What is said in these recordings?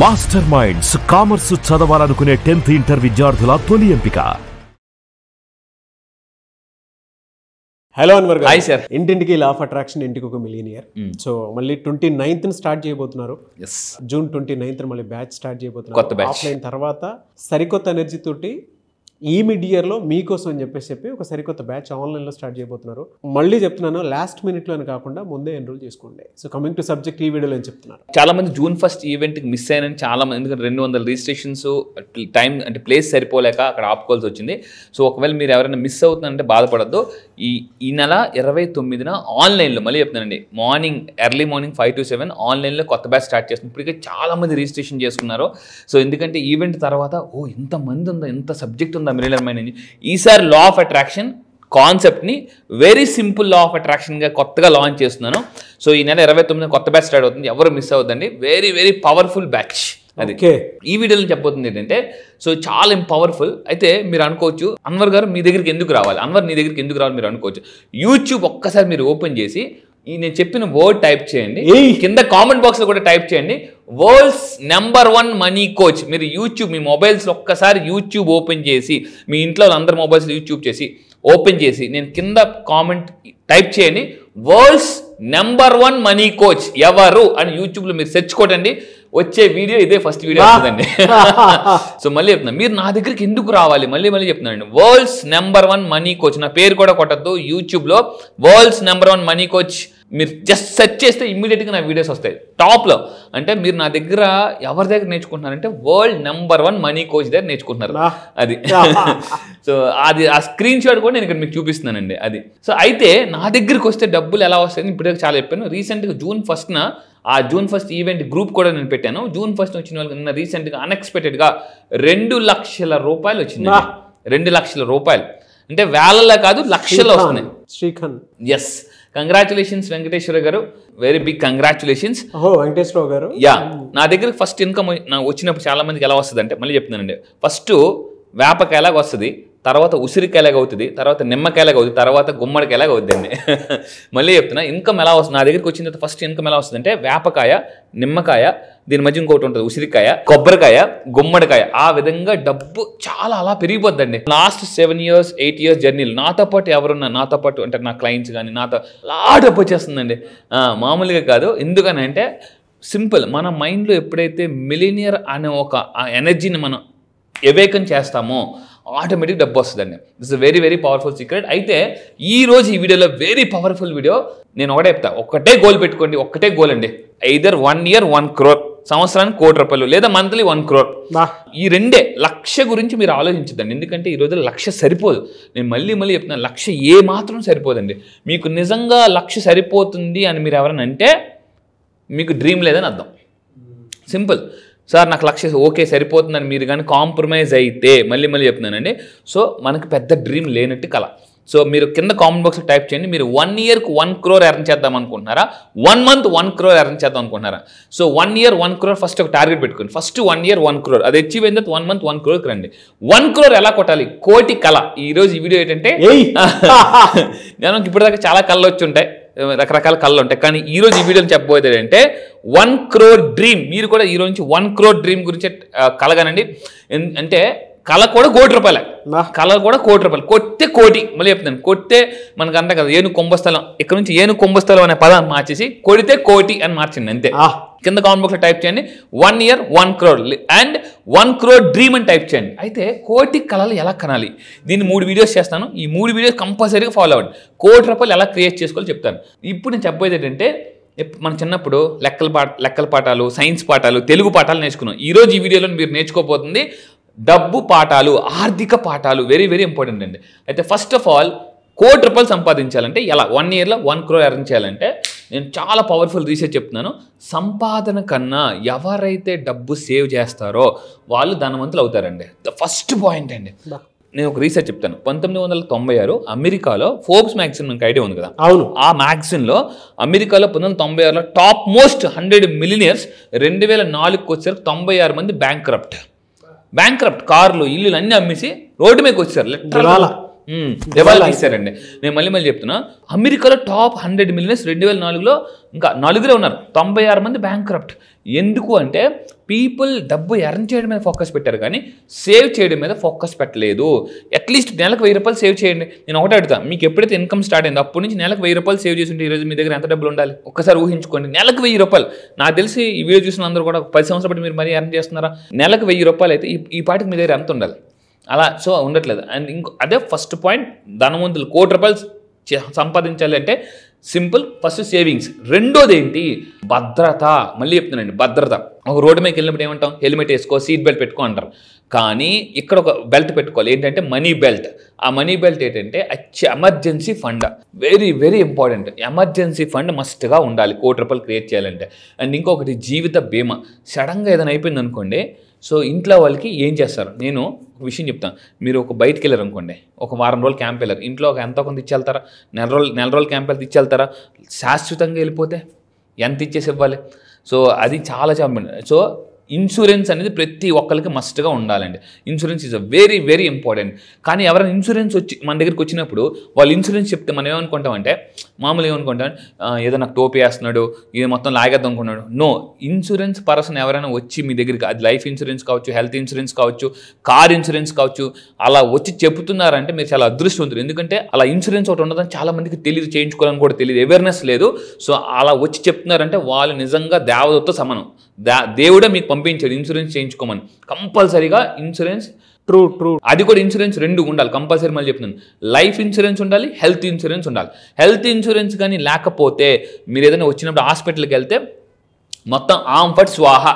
Master minds commerce చదవాలనుకునే 10th inter విద్యార్థుల తొలి ఎంపిక. హలో అన్వర్ గారు. Hi sir. ఇంటింటికి లా ఆఫ్ అట్రాక్షన్, ఇంటికి ఒక మిలియనియర్. సో మళ్ళీ 29th స్టార్ట్ చేయబోతున్నారు. జూన్ 29th మళ్ళీ బ్యాచ్ స్టార్ట్ చేయబోతున్నారు. ఆఫ్లైన్ తర్వాత సరికొత్త ఎనర్జీ తోటి ఈ మిడ్ ఇయర్లో మీకోసం అని చెప్పి ఒక సరికొత్త బ్యాచ్ ఆన్లైన్లో స్టార్ట్ చేయబోతున్నారు. మళ్ళీ చెప్తున్నాను, లాస్ట్ మినిట్లో అని కాకుండా ముందే ఎన్రోల్ చేసుకోండి. సో కమింగ్ టు సబ్జెక్ట్, ఈ వీడియోలో ఏం చెప్తున్నారు? చాలా మంది June 1st ఈవెంట్కి మిస్ అయినని చాలా మంది, ఎందుకంటే 200 రిజిస్ట్రేషన్స్, టైం అంటే ప్లేస్ సరిపోలేక అక్కడ ఆపుకోవాల్సి వచ్చింది. సో ఒకవేళ మీరు ఎవరైనా మిస్ అవుతుందంటే బాధపడద్దు. ఈ నెల 29న ఆన్లైన్లో మళ్ళీ చెప్తున్నానండి, ఎర్లీ మార్నింగ్ 5 to 7 ఆన్లైన్లో కొత్త బ్యాచ్ స్టార్ట్ చేస్తుంది. ఇప్పటికే చాలా మంది రిజిస్ట్రేషన్ చేసుకున్నారు. సో ఎందుకంటే ఈవెంట్ తర్వాత ఇంతమంది ఉందా, ఎంత సబ్జెక్ట్ ఉందా మిలియనర్ మైండ్ నుంచి. ఈసారి లా ఆఫ్ అట్రాక్షన్ కాన్సెప్ట్ని వెరీ సింపుల్ లా ఆఫ్ అట్రాక్షన్గా కొత్తగా లాంచ్ చేస్తున్నాను. సో ఈ నెల 29న కొత్త బ్యాచ్ స్టార్ట్ అవుతుంది. ఎవరు మిస్ అవుతుందండి. Very very powerful batch. అది ఈ వీడియోలో చెప్పబోతుంది ఏంటంటే, సో చాలా పవర్ఫుల్. అయితే మీరు అనుకోవచ్చు, అన్వర్ గారు మీ దగ్గరికి ఎందుకు రావాలి, అన్వర్ నీ దగ్గరికి ఎందుకు రావాలి మీరు అనుకోవచ్చు. యూట్యూబ్ ఒక్కసారి మీరు ఓపెన్ చేసి నేను చెప్పిన వర్డ్ టైప్ చేయండి, కింద కామెంట్ బాక్స్లో కూడా టైప్ చేయండి, వరల్డ్స్ నెంబర్ 1 మనీ కోచ్. మీరు యూట్యూబ్ మీ మొబైల్స్లో ఒక్కసారి యూట్యూబ్ ఓపెన్ చేసి, మీ ఇంట్లో అందరి మొబైల్స్లో యూట్యూబ్ చేసి ఓపెన్ చేసి నేను కింద కామెంట్ టైప్ చేయండి, వరల్డ్స్ నెంబర్ 1 మనీ కోచ్ ఎవరు అని యూట్యూబ్లో మీరు సెర్చ్ కొట్టండి. వచ్చే వీడియో ఇదే ఫస్ట్ వీడియో వస్తుందండి. సో మళ్ళీ చెప్తున్నాను, మీరు నా దగ్గరికి ఎందుకు రావాలి, మళ్ళీ చెప్తున్నానండి, వరల్డ్స్ నెంబర్ 1 మనీ కోచ్. నా పేరు కూడా కొట్టద్దు, యూట్యూబ్లో వరల్డ్స్ నెంబర్ 1 మనీ కోచ్ మీరు జస్ట్ సెర్చ్ చేస్తే ఇమ్మీడియట్గా నా వీడియోస్ వస్తాయి టాప్లో. అంటే మీరు నా దగ్గర ఎవరి దగ్గర నేర్చుకుంటున్నారంటే వరల్డ్ నెంబర్ 1 మనీ కోచ్ దగ్గర నేర్చుకుంటున్నారు. అది సో అది ఆ స్క్రీన్ షాట్ కూడా నేను ఇక్కడ మీకు చూపిస్తున్నానండి. అది సో అయితే నా దగ్గరికి వస్తే డబ్బులు ఎలా వస్తాయని ఇప్పటికే చాలా చెప్పాను. రీసెంట్గా June 1st ఆ June 1st ఈవెంట్ గ్రూప్ కూడా నేను పెట్టాను. June 1st వచ్చిన వాళ్ళకి నిన్న రీసెంట్గా అన్ఎక్స్పెక్టెడ్గా 2 లక్షల రూపాయలు వచ్చింది. 2 లక్షల రూపాయలు అంటే వేలల్లో కాదు, లక్షల్లో వస్తున్నాయి. శ్రీకాంత్, ఎస్, కంగ్రాచులేషన్స్ వెంకటేశ్వర గారు, వెరీ బిగ్ కంగ్రాచులేషన్స్. వెంకటేశ్వర గారు. యా, నా దగ్గరికి ఫస్ట్ ఇన్కమ్ వచ్చినప్పుడు చాలా మందికి ఎలా వస్తుంది అంటే, మళ్ళీ చెప్తున్నానండి, ఫస్ట్ వేపకాయలాగా వస్తుంది, తర్వాత ఉసిరికాయలాగా అవుతుంది, తర్వాత నిమ్మకాయలాగా అవుతుంది, తర్వాత గుమ్మడికాయలాగా అవుతుందండి. మళ్ళీ చెప్తున్నా, ఇన్కమ్ ఎలా వస్తుంది నా దగ్గరికి వచ్చిన తర్వాత ఫస్ట్ ఇన్కమ్ ఎలా వస్తుంది అంటే, వేపకాయ, నిమ్మకాయ, దీని మధ్య ఇంకోటి ఉంటుంది ఉసిరికాయ, కొబ్బరికాయ, గుమ్మడికాయ. ఆ విధంగా డబ్బు చాలా అలా పెరిగిపోద్దండి. లాస్ట్ 7 years 8 years జర్నీలు నాతో పాటు ఎవరున్నా, నాతో పాటు అంటే నా క్లయింట్స్ కానీ నాతో అలా డబ్బు వచ్చేస్తుందండి. మామూలుగా కాదు. ఎందుకని అంటే సింపుల్, మన మైండ్లో ఎప్పుడైతే మిలినియర్ అనే ఒక ఎనర్జీని మనం ఎవేకన్ చేస్తామో ఆటోమేటిక్ డబ్బు వస్తుందండి. This is very very powerful secret. అయితే ఈ రోజు ఈ వీడియోలో వెరీ పవర్ఫుల్ వీడియో. నేను ఒకటే చెప్తా, ఒక్కటే గోల్ పెట్టుకోండి, ఒక్కటే గోల్ అండి. ఐదర్ 1 year 1 crore, సంవత్సరానికి 1 కోటి రూపాయలు, లేదా మంత్లీ 1 crore. ఈ రెండే. లక్ష గురించి మీరు ఆలోచించద్దండి, ఎందుకంటే ఈ రోజు లక్ష సరిపోదు. నేను మళ్ళీ చెప్తున్నాను, లక్ష ఏ మాత్రం సరిపోదండి. మీకు నిజంగా లక్ష సరిపోతుంది అని మీరు ఎవరైనా అంటే మీకు డ్రీమ్ లేదని అర్థం. సింపుల్. సార్ నాకు లక్ష ఓకే సరిపోతుందని మీరు కానీ కాంప్రమైజ్ అయితే, మళ్ళీ చెప్తున్నానండి, సో మనకు పెద్ద డ్రీమ్ లేనట్టు కల. సో మీరు కింద కామెంట్ బాక్స్లో టైప్ చేయండి, మీరు 1 yearకి 1 crore ఎర్న్ చేద్దాం అనుకుంటున్నారా, 1 month 1 crore ఎర్న్ చేద్దాం అనుకుంటున్నారా? సో 1 year 1 crore ఫస్ట్ ఒక టార్గెట్ పెట్టుకోండి. ఫస్ట్ 1 year 1 crore, అది అచీవ్ అయిన తర్వాత 1 month 1 crore రండి. 1 crore ఎలా కొట్టాలి, కోటి కళ. ఈరోజు ఈ వీడియో ఏంటంటే, నేను ఇప్పటిదాకా చాలా కళ్ళు వచ్చి ఉంటాయి, రకరకాల కళ్ళు ఉంటాయి, కానీ ఈరోజు ఈ వీడియోని చెప్పబోయేది ఏంటంటే 1 crore డ్రీమ్. మీరు కూడా ఈరోజు నుంచి 1 crore డ్రీమ్ గురించి కలగానండి. అంటే కళ కూడా 1 కోటి రూపాయలే, కళ కూడా 1 కోటి రూపాయలు. కొట్టే కోటి, మళ్ళీ చెప్తాను, కొట్టే మనకు అంట కదా ఏను కుంభస్థలం, ఇక్కడ నుంచి ఏను కుంభస్థలం అనే పదాన్ని మార్చేసి కొడితే కోటి అని మార్చండి అంతే. కింద కామెంట్ బాక్స్లో టైప్ చేయండి 1 year 1 crore and 1 crore dream అని టైప్ చేయండి. అయితే కోటి కళలు ఎలా కనాలి, దీన్ని 3 వీడియోస్ చేస్తాను. ఈ 3 వీడియోస్ కంపల్సరీగా ఫాలో అవ్వండి. 1 కోటి రూపాయలు ఎలా క్రియేట్ చేసుకోవాలో చెప్తాను. ఇప్పుడు నేను చెప్పేది ఏంటంటే, మన చిన్నప్పుడు లెక్కల పాఠాలు, సైన్స్ పాఠాలు, తెలుగు పాఠాలు నేర్చుకున్నాం. ఈరోజు ఈ వీడియోలో మీరు నేర్చుకోబోతుంది డబ్బు పాఠాలు, ఆర్థిక పాఠాలు. వెరీ వెరీ ఇంపార్టెంట్ అండి. అయితే ఫస్ట్ ఆఫ్ ఆల్ 1 కోటి రూపాయలు సంపాదించాలంటే ఎలా, 1 yearలో 1 crore ఎర్న్ చేయాలంటే నేను చాలా పవర్ఫుల్ రీసెర్చ్ చెప్తున్నాను. సంపాదన కన్నా ఎవరైతే డబ్బు సేవ్ చేస్తారో వాళ్ళు ధనవంతులు అవుతారండి. ద ఫస్ట్ పాయింట్ అండి. నేను ఒక రీసెర్చ్ చెప్తాను. 1996 అమెరికాలో ఫోర్బ్స్ మ్యాగజైన్ మనకు ఐడియా ఉంది కదా, అవును, ఆ మ్యాగజైన్లో అమెరికాలో 1996లో టాప్ మోస్ట్ 100 millionaires 2004కి వచ్చేసరికి 96 మంది బ్యాంక్రప్ట్. కార్లు, ఇల్లులు అన్నీ అమ్మేసి రోడ్డు మీదకి వచ్చారు. దివాలా తీశారండి. నేను మళ్ళీ చెప్తున్నా, అమెరికాలో టాప్ 100 మిలియనర్స్ 2004లో ఇంకా 4 ఉన్నారు, 96 మంది బ్యాంక్రప్ట్. ఎందుకు అంటే పీపుల్ డబ్బు ఎర్న్ చేయడం మీద ఫోకస్ పెట్టారు కానీ సేవ్ చేయడం మీద ఫోకస్ పెట్టలేదు. అట్లీస్ట్ నెలకు 1000 రూపాయలు సేవ్ చేయండి. నేను ఒకటే అడుగుతా, మీకు ఎప్పుడైతే ఇన్కమ్ స్టార్ట్ అయిందో అప్పటి నుంచి నెలకు 1000 రూపాయలు సేవ్ చేసి ఉంటే ఈరోజు మీ దగ్గర ఎంత డబ్బులు ఉండాలి ఒక్కసారి ఊహించుకోండి. నెలకు 1000 రూపాయలు. నాకు తెలిసి ఈ వీడియో చూసిన అందరూ కూడా 10 సంవత్సరాలు బట్టి మీరు మరీ ఎర్న్ చేస్తున్నారా? నెలకు 1000 రూపాయలు అయితే ఈ పాటికి మీ దగ్గర ఎంత ఉండాలి? అలా సో ఉండట్లేదు. అండ్ ఇంకో అదే ఫస్ట్ పాయింట్, ధనవంతులు 1 కోటి రూపాయలు సంపాదించాలి అంటే సింపుల్, ఫస్ట్ సేవింగ్స్. రెండోది ఏంటి? భద్రత. మళ్ళీ చెప్తున్నానండి, భద్రత. ఒక రోడ్డు మీదకి వెళ్ళినప్పుడు ఏమంటాం? హెల్మెట్ వేసుకో, సీట్ బెల్ట్ పెట్టుకో అంటారు. కానీ ఇక్కడ ఒక బెల్ట్ పెట్టుకోవాలి, ఏంటంటే మనీ బెల్ట్. ఆ మనీ బెల్ట్ ఏంటంటే emergency fund. Very very important. Emergency fund మస్ట్గా ఉండాలి 1 కోటి రూపాయలు క్రియేట్ చేయాలంటే. అండ్ ఇంకొకటి జీవిత బీమా. సడన్గా ఏదైనా అయిపోయింది అనుకోండి, సో ఇంట్లో వాళ్ళకి ఏం చేస్తారు? నేను ఒక విషయం చెప్తాను. మీరు ఒక బయటికి వెళ్ళారు అనుకోండి, ఒక వారం రోజులు క్యాంప్ వెళ్ళారు, ఇంట్లో ఒక ఎంతో కొంత ఇచ్చేళ్తారా? నెల రోజులు క్యాంప్ వెళ్తే ఇచ్చేళ్తారా? శాశ్వతంగా వెళ్ళిపోతే ఎంత ఇచ్చేసి ఇవ్వాలి? సో అది చాలా సో ఇన్సూరెన్స్ అనేది ప్రతి ఒక్కరికి మస్ట్గా ఉండాలండి. Insurance is a very very important. కానీ ఎవరైనా ఇన్సూరెన్స్ వచ్చి మన దగ్గరికి వచ్చినప్పుడు వాళ్ళు ఇన్సూరెన్స్ చెప్తే మనం ఏమనుకుంటామంటే, మామూలుగా ఏమనుకుంటాం, ఏదో నాకు టోపీ వేస్తున్నాడు, ఇది మొత్తం లాగేద్దాం అనుకున్నాడు. నో, ఇన్సూరెన్స్ పర్సన్ ఎవరైనా వచ్చి మీ దగ్గరికి, అది లైఫ్ ఇన్సూరెన్స్ కావచ్చు, హెల్త్ ఇన్సూరెన్స్ కావచ్చు, కార్ ఇన్సూరెన్స్ కావచ్చు, అలా వచ్చి చెబుతున్నారంటే మీరు చాలా అదృష్టవంతులు. ఎందుకంటే అలా ఇన్సూరెన్స్ ఒకటి ఉండదని చాలా మందికి తెలియదు, చేయించుకోవాలని కూడా తెలియదు, అవేర్నెస్ లేదు. సో అలా వచ్చి చెప్తున్నారంటే వాళ్ళు నిజంగా దేవదత్తో సమానం. దేవుడే మీకు పంపించాడు ఇన్సూరెన్స్ చేయించుకోమని. కంపల్సరీగా ఇన్సూరెన్స్, ట్రూ అది కూడా ఇన్సూరెన్స్ 2 ఉండాలి కంపల్సరీ. మళ్ళీ చెప్తున్నాను, లైఫ్ ఇన్సూరెన్స్ ఉండాలి, హెల్త్ ఇన్సూరెన్స్ ఉండాలి. హెల్త్ ఇన్సూరెన్స్ కానీ లేకపోతే మీరు ఏదైనా వచ్చినప్పుడు హాస్పిటల్కి వెళ్తే మొత్తం ఆమ్ ఫట్ స్వాహా.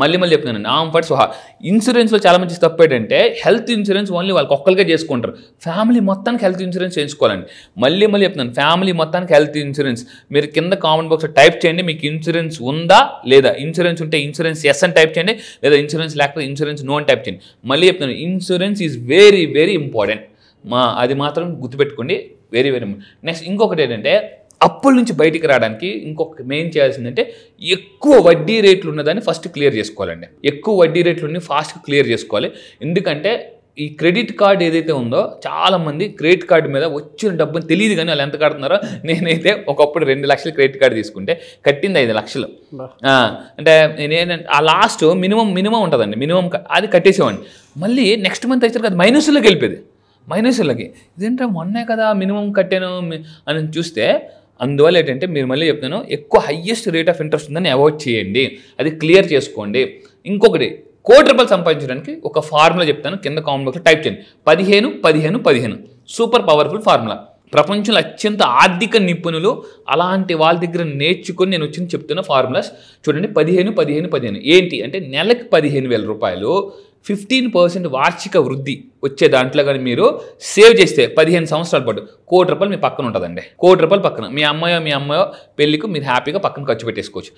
మళ్ళీ చెప్తున్నాను, ఆమ్ ఫట్ స్వాహా. ఇన్సూరెన్స్లో చాలా మంచి తప్పు ఏంటంటే హెల్త్ ఇన్సూరెన్స్ ఓన్లీ వాళ్ళకి ఒక్కరికే చేసుకుంటారు. ఫ్యామిలీ మొత్తానికి హెల్త్ ఇన్సూరెన్స్ చేయించుకోవాలండి. మళ్ళీ చెప్తున్నాను, ఫ్యామిలీ మొత్తానికి హెల్త్ ఇన్సూరెన్స్. మీరు కింద కామెంట్ బాక్స్లో టైప్ చేయండి మీకు ఇన్సూరెన్స్ ఉందా లేదా. ఇన్సూరెన్స్ ఉంటే ఇన్సూరెన్స్ ఎస్ అని టైప్ చేయండి, లేదా ఇన్సూరెన్స్ లేకపోతే ఇన్సూరెన్స్ నో అని టైప్ చేయండి. మళ్ళీ చెప్తున్నాను, insurance is very very important. అది మాత్రం గుర్తుపెట్టుకోండి, వెరీ వెరీ ఇంపార్టెంట్. నెక్స్ట్ ఇంకొకటి ఏంటంటే, అప్పుల నుంచి బయటికి రావడానికి ఇంకొక మెయిన్ చేయాల్సిందంటే ఎక్కువ వడ్డీ రేట్లు ఉన్నదాన్ని ఫస్ట్ క్లియర్ చేసుకోవాలండి. ఎక్కువ వడ్డీ రేట్లు ఉన్న ఫాస్ట్గా క్లియర్ చేసుకోవాలి. ఎందుకంటే ఈ క్రెడిట్ కార్డ్ ఏదైతే ఉందో, చాలామంది క్రెడిట్ కార్డు మీద వచ్చిన డబ్బుని తెలియదు కానీ వాళ్ళు ఎంత కడుతున్నారో. నేనైతే ఒకప్పుడు 2 లక్షలు క్రెడిట్ కార్డు తీసుకుంటే కట్టింది 5 లక్షలు. అంటే నేనేంటంటే ఆ లాస్ట్ మినిమం ఉంటుందండి, మినిమం అది కట్టేసేవాడిని. మళ్ళీ నెక్స్ట్ మంత్ అయితే అది మైనస్లోకి వెళ్ళిపోయేది. మైనస్లకి ఇదేంటో మొన్నే కదా మినిమం కట్టాను అని చూస్తే, అందువల్ల ఏంటంటే మీరు మళ్ళీ చెప్తాను, ఎక్కువ హయ్యెస్ట్ రేట్ ఆఫ్ ఇంట్రెస్ట్ ఉందని అవాయిడ్ చేయండి, అది క్లియర్ చేసుకోండి. ఇంకొకటి, 1 కోటి రూపాయలు సంపాదించడానికి ఒక ఫార్ములా చెప్తాను, కింద కామెంట్ బాక్స్లో టైప్ చేయండి. 15-15-15 సూపర్ పవర్ఫుల్ ఫార్ములా. ప్రపంచంలో అత్యంత ఆర్థిక నిపుణులు అలాంటి వాళ్ళ దగ్గర నేర్చుకొని నేను వచ్చి చెప్తున్న ఫార్ములాస్ చూడండి. 15-15-15 ఏంటి అంటే, నెలకు 15,000 రూపాయలు 15% వార్షిక వృద్ధి వచ్చే దాంట్లో కానీ మీరు సేవ్ చేస్తే 15 సంవత్సరాల పాటు 1 కోటి రూపాయలు మీ పక్కన ఉంటుందండి. 1 కోటి రూపాయలు పక్కన మీ అమ్మాయో పెళ్ళికి మీరు హ్యాపీగా పక్కన ఖర్చు పెట్టేసుకోవచ్చు,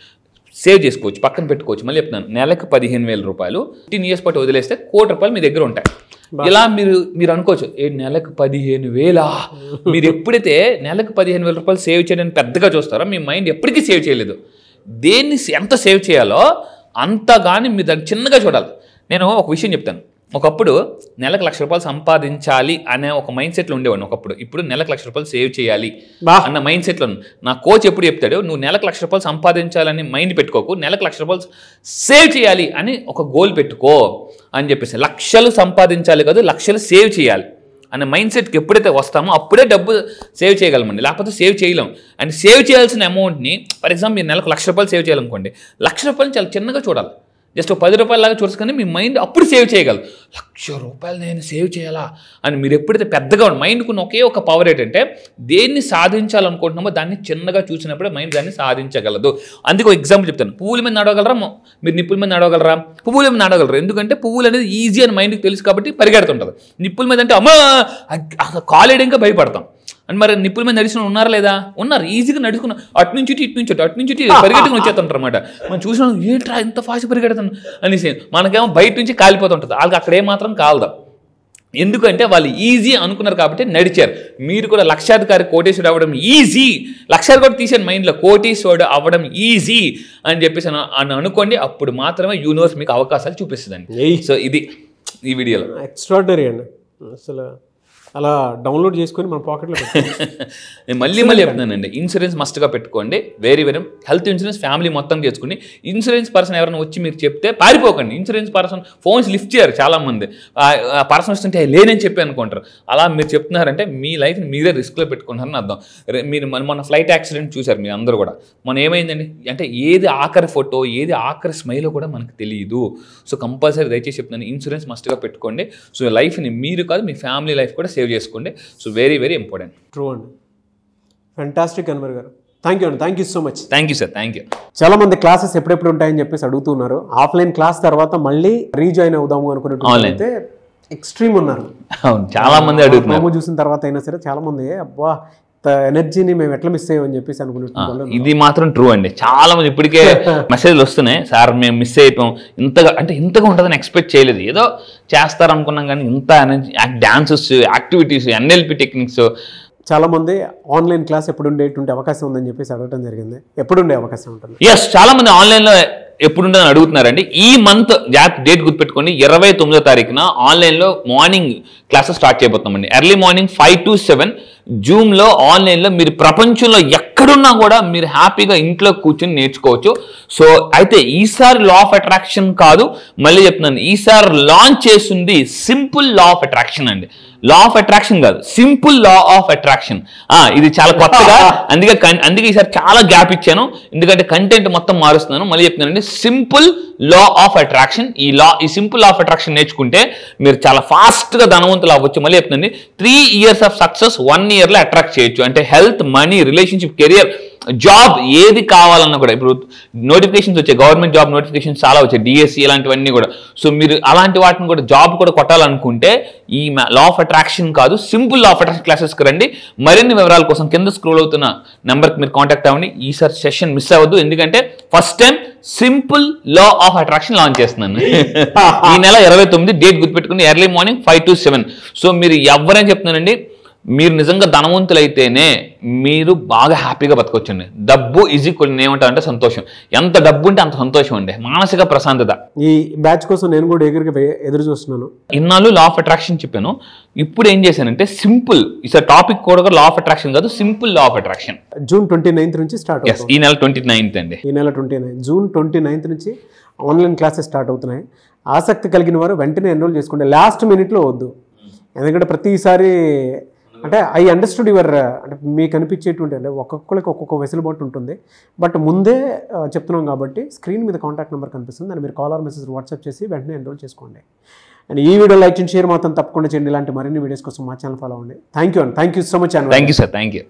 సేవ్ చేసుకోవచ్చు, పక్కన పెట్టుకోవచ్చు. మళ్ళీ చెప్తున్నాను, నెలకు 15,000 రూపాయలు 15 ఇయర్స్ పాటు వదిలేస్తే 1 కోటి రూపాయలు మీ దగ్గర ఉంటాయి. ఇలా మీరు అనుకోవచ్చు, నెలకు 15,000. మీరు ఎప్పుడైతే నెలకు 15,000 రూపాయలు సేవ్ చేయడానికి పెద్దగా చూస్తారో మీ మైండ్ ఎప్పటికీ సేవ్ చేయలేదు. దేన్ని ఎంత సేవ్ చేయాలో అంతగాని మీరు దాన్ని చిన్నగా చూడాలి. నేను ఒక విషయం చెప్తాను, ఒకప్పుడు నెలకు 1,00,000 రూపాయలు సంపాదించాలి అనే ఒక మైండ్ సెట్లో ఉండేవాడిని ఒకప్పుడు. ఇప్పుడు నెలకు 1,00,000 రూపాయలు సేవ్ చేయాలి అన్న మైండ్ సెట్లో. నా కోచ్ ఎప్పుడు చెప్తాడు, నువ్వు నెలకు 1,00,000 రూపాయలు సంపాదించాలని మైండ్ పెట్టుకోకు, నెలకు 1,00,000 రూపాయలు సేవ్ చేయాలి అని ఒక గోల్ పెట్టుకో అని చెప్పేసి. లక్షలు సంపాదించాలి కాదు, లక్షలు సేవ్ చేయాలి అనే మైండ్ సెట్కి ఎప్పుడైతే వస్తామో అప్పుడే డబ్బు సేవ్ చేయగలమండి, లేకపోతే సేవ్ చేయలేం. అండ్ సేవ్ చేయాల్సిన అమౌంట్ని, ఫర్ ఎగ్జాంపుల్ మీరు నెలకు 1,00,000 రూపాయలు సేవ్ చేయాలనుకోండి, 1,00,000 రూపాయలు చాలా చిన్నగా చూడాలి. జస్ట్ 10 రూపాయలలాగా చూసుకొని మీ మైండ్ అప్పుడు సేవ్ చేయగలరు. 1,00,000 రూపాయలు నేను సేవ్ చేయాలా అని మీరు ఎప్పుడైతే పెద్దగా మైండ్కున్న ఒకే ఒక పవర్ ఏంటంటే, దేన్ని సాధించాలనుకుంటున్నామో దాన్ని చిన్నగా చూసినప్పుడే మైండ్ దాన్ని సాధించగలదు. అందుకే ఎగ్జాంపుల్ చెప్తాను, పువ్వుల మీద నడవగలరా, మీరు నిప్పుల మీద నడవగలరా? పువ్వుల మీద నడవగలరు, ఎందుకంటే పువ్వులు అనేది ఈజీ అని మైండ్కి తెలుసు కాబట్టి పరిగెడుతుంటుంది. నిప్పుల మీద అంటే అమ్మా కాలేడు ఇంకా భయపడతాం. అండ్ మరి నిప్పుల మీద నడిచిన ఉన్నారా లేదా? ఉన్నారు, ఈజీగా నడుచుకున్న అటు నుంచి పరిగెట్టుకుని వచ్చేస్తుంటారు అనమాట. మనం చూసిన ఏంట్రా ఇంత ఫాస్ట్ పరిగెడుతాను అనేసి, మనకేమో బయట నుంచి కాలిపోతుంటుంది, వాళ్ళకి అక్కడ ఏమాత్రం కాలదా. ఎందుకంటే వాళ్ళు ఈజీ అనుకున్నారు కాబట్టి నడిచారు. మీరు కూడా లక్షాధికారి కోటీశ్వరుడు అవ్వడం ఈజీ, లక్షలు కూడా తీసాను మైండ్లో, కోటీశ్వరుడు అవ్వడం ఈజీ అని చెప్పేసి అని అనుకోండి. అప్పుడు మాత్రమే యూనివర్స్ మీకు అవకాశాలు చూపిస్తుందండి. సో ఇది ఈ వీడియోలో ఎక్స్ట్రాడినరీ అండి. అసలు అలా డౌన్లోడ్ చేసుకొని మన పాకెట్లో నేను మళ్ళీ చెప్తున్నానండి, ఇన్సూరెన్స్ మస్ట్గా పెట్టుకోండి. Very very health insurance family మొత్తం చేసుకుని, ఇన్సూరెన్స్ పర్సన్ ఎవరైనా వచ్చి మీరు చెప్తే పారిపోకండి. ఇన్సూరెన్స్ పర్సన్ ఫోన్స్ లిఫ్ట్ చేయరు చాలామంది. ఆ పర్సన్ వస్తుంటే లేనని చెప్పి అనుకుంటారు. అలా మీరు చెప్తున్నారంటే మీ లైఫ్ని మీరే రిస్క్లో పెట్టుకుంటారని అర్థం. మీరు మన ఫ్లైట్ యాక్సిడెంట్ చూశారు మీరు అందరూ కూడా. మనం ఏమైందండి అంటే ఏది ఆఖరి ఫోటో ఏది ఆఖరి స్మైల్ కూడా మనకు తెలియదు. సో కంపల్సరీ దయచేసి చెప్తున్నాను, ఇన్సూరెన్స్ మస్ట్గా పెట్టుకోండి. సో లైఫ్ని మీరు కాదు మీ ఫ్యామిలీ లైఫ్ కూడా సేవ్ చేసుకోండి. So very very important. True అండి. ఫ్యాంటాస్టిక్ అన్వర్ గారు. థ్యాంక్ యూ అండి. Thank you so much. Thank you sir. Thank you. చాలా మంది క్లాసెస్ ఎప్పుడెప్పుడు ఉంటాయని చెప్పేసి అడుగుతున్నారు. ఆఫ్లైన్ క్లాస్ తర్వాత మళ్ళీ రీజాయిన్ అవుదాము అనుకున్నట్టు ఎక్స్ట్రీమ్ ఉన్నారు. అవును, చాలా మంది అడుగుతున్నారు. చూసిన తర్వాత అయినా సరే చాలా మంది అబ్బా ఎనర్జీని మేము ఎట్లా మిస్ అయ్యామని చెప్పేసి అనుకున్నట్టు. ఇది మాత్రం ట్రూ అండి. చాలా మంది ఇప్పటికే మెసేజ్లు వస్తున్నాయి, సార్ మేము మిస్ అయిపోయాం, ఇంతగా ఉంటుందని ఎక్స్పెక్ట్ చేయలేదు. ఏదో చేస్తారనుకున్నాం కానీ ఇంత energy, dances, activities, NLP techniques. చాలా మంది ఆన్లైన్ క్లాస్ ఎప్పుడు ఉండేటువంటి అవకాశం ఉందని చెప్పేసి అడగడం జరిగింది. ఎప్పుడు ఉండే అవకాశం ఉంటుంది? ఎస్, చాలా మంది ఆన్లైన్లో ఎప్పుడు ఉంటుందని అడుగుతున్నారండి. ఈ మంత్ డేట్ గుర్తుపెట్టుకోండి, 29వ తారీఖున ఆన్లైన్లో మార్నింగ్ క్లాసెస్ స్టార్ట్ చేయబోతున్నామండి. ఎర్లీ మార్నింగ్ 5 to 7 జూమ్లో ఆన్లైన్లో మీరు ప్రపంచంలో ఎక్కడున్నా కూడా మీరు హ్యాపీగా ఇంట్లో కూర్చొని నేర్చుకోవచ్చు. సో అయితే ఈసారి లా ఆఫ్ అట్రాక్షన్ కాదు, మళ్ళీ చెప్తున్నాను, ఈసారి లాంచ్ చేసింది సింపుల్ లా ఆఫ్ అట్రాక్షన్ అండి. లా ఆఫ్ అట్రాక్షన్ కాదు, సింపుల్ లా ఆఫ్ అట్రాక్షన్. ఇది చాలా కొత్తగా, అందుకే ఈసారి చాలా గ్యాప్ ఇచ్చాను, ఎందుకంటే కంటెంట్ మొత్తం మారుస్తున్నాను. మళ్ళీ చెప్తున్నానండి, సింపుల్ లా ఆఫ్ అట్రాక్షన్. ఈ సింపుల్ లా ఆఫ్ అట్రాక్షన్ నేర్చుకుంటే మీరు చాలా ఫాస్ట్గా ధనవంతులు అవ్వచ్చు. మళ్ళీ చెప్తున్నాండి, 3 years ఆఫ్ సక్సెస్ 1 yearలో అట్రాక్ట్ చేయొచ్చు. అంటే health, money, relationship, career, job ఏది కావాలన్నా కూడా. ఇప్పుడు నోటిఫికేషన్స్ వచ్చాయి, గవర్నమెంట్ జాబ్ నోటిఫికేషన్స్ చాలా వచ్చాయి, డిఎస్సి ఇలాంటివన్నీ కూడా. సో మీరు అలాంటి వాటిని కూడా జాబ్ కూడా కొట్టాలనుకుంటే ఈ లా ఆఫ్ అట్రాక్షన్ కాదు, సింపుల్ లా ఆఫ్ అట్రాక్షన్ క్లాసెస్కి రండి. మరిన్ని వివరాల కోసం కింద స్క్రోల్ అవుతున్న నెంబర్కి మీరు కాంటాక్ట్ అవ్వండి. ఈసారి సెషన్ మిస్ అవ్వద్దు, ఎందుకంటే first time simple law of attraction launch చేస్తున్నాను. ఈ నెల 29 డేట్ గుర్తుపెట్టుకుని, ఎర్లీ మార్నింగ్ 5 to 7. సో మీరు ఎవరైనా చెప్తున్నానండి, మీరు నిజంగా ధనవంతులైతేనే మీరు బాగా హ్యాపీగా బతకొచ్చండి. డబ్బు ఈజ్ ఈక్వల్ ఏమంటారంటే సంతోషం. ఎంత డబ్బు ఉంటే అంత సంతోషం అండి, మానసిక ప్రశాంతత. ఈ బ్యాచ్ కోసం నేను కూడా ఎదురు చూస్తున్నాను. ఇన్నాళ్ళు లా ఆఫ్ అట్రాక్షన్ చెప్పాను, ఇప్పుడు ఏం చేశానంటే సింపుల్. ఈసారి టాపిక్ కూడా లా ఆఫ్ అట్రాక్షన్ కాదు, simple law of attraction. June 29th నుంచి స్టార్ట్ అవుతుంది. ఈ నెల 29th అండి. ఈ నెల 29 జూన్ 29th నుంచి ఆన్లైన్ క్లాసెస్ స్టార్ట్ అవుతున్నాయి. ఆసక్తి కలిగిన వారు వెంటనే ఎన్రోల్ చేసుకోండి. లాస్ట్ మినిట్లో వద్దు, ఎందుకంటే ప్రతిసారి అంటే ఐ అండర్స్టూడ్ యువర్, అంటే మీకు అనిపించేటువంటి, అంటే ఒక్కొక్కరికి ఒక్కొక్క వెసులుబాటు ఉంటుంది. బట్ ముందే చెప్తున్నాం కాబట్టి స్క్రీన్ మీద కాంటాక్ట్ నెంబర్ కనిపిస్తుంది, దాన్ని మీరు కాల్ ఆర్ మెసేజ్ వాట్సాప్ చేసి వెంటనే ఎన్రోల్ చేసుకోండి. అండ్ ఈ వీడియో లైక్ అండ్ షేర్ మాత్రం తప్పకుండా చేయండి. ఇలాంటి మరిన్ని వీడియోస్ కోసం మా ఛానల్ ఫాలో అవ్వండి. థ్యాంక్ యూ అండి. థ్యాంక్ యూ సో మచ్ అండి. Thank you sir. Thank you.